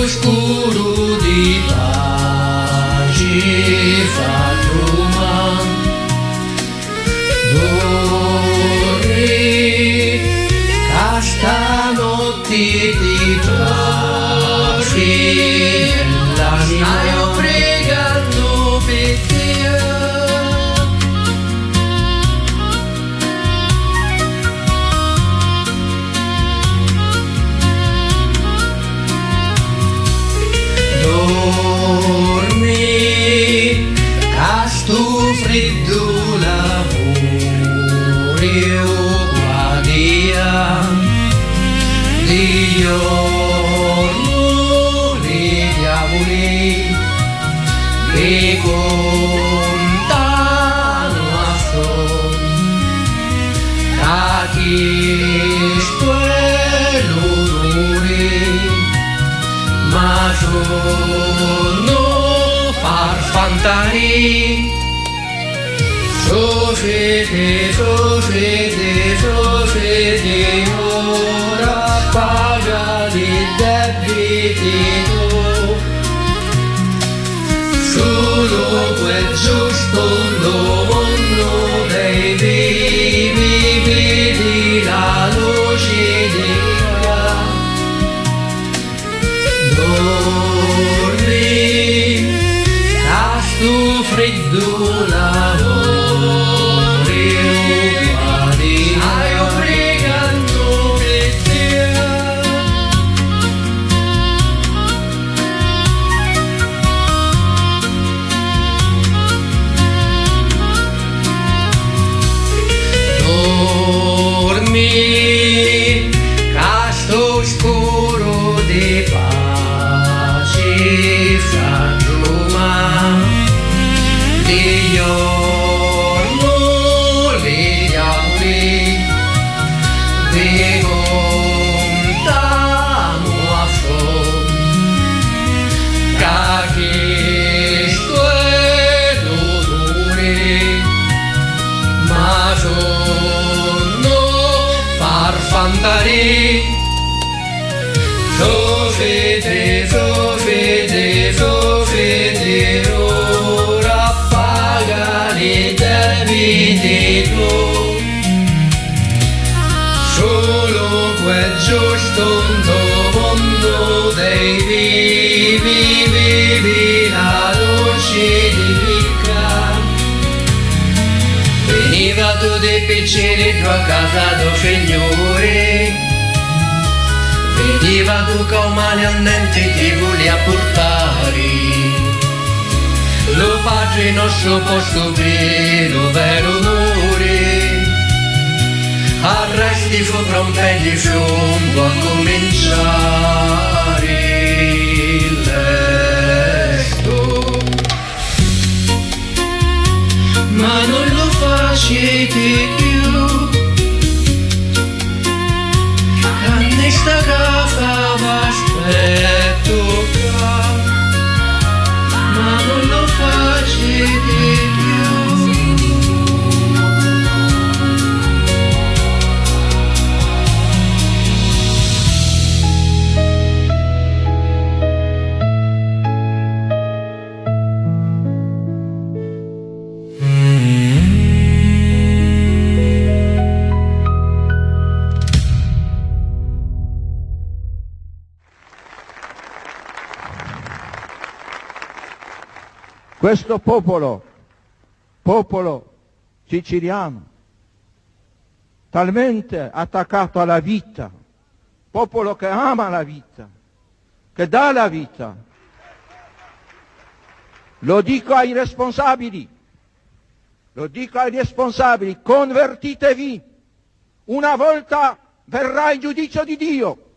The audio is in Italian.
scuro di pace fa Roma, vorrei che stanotte ti trovi nella mia pregando per te. Dormi, che sto freddo l'amore guardia di giorno le diavoli che contano a son da questo è l'orrore, ma sono farfantari. Sofete, sofete, sofete, ora paga i debiti tu. Solo quel giusto mondo dei vivi, vedi la luce di dormi, a sto freddo l'amore guardia, io pregando per te. Dormi, a sto scuro di pace fra Roma, di giorno le diavoli vi contano a son, che questo è l'odore, ma sono farfantari. Sofete, sofete, sofete, ora paga i debiti tu. Solo quel giusto mondo dei vivi, vivi la luce di ricca. Veniva tu dei piccini a casa do Signore, veniva tu come andenti ti voleva portare. Lo Padre nostro posto vero, vero onore, arresti fu trompetti fiondo a cominciare il resto. Ma non lo facete più, sta caffa m'aspetto qua, ma non lo facete più. Questo popolo siciliano, talmente attaccato alla vita, popolo che ama la vita, che dà la vita. Lo dico ai responsabili, convertitevi, una volta verrà il giudizio di Dio.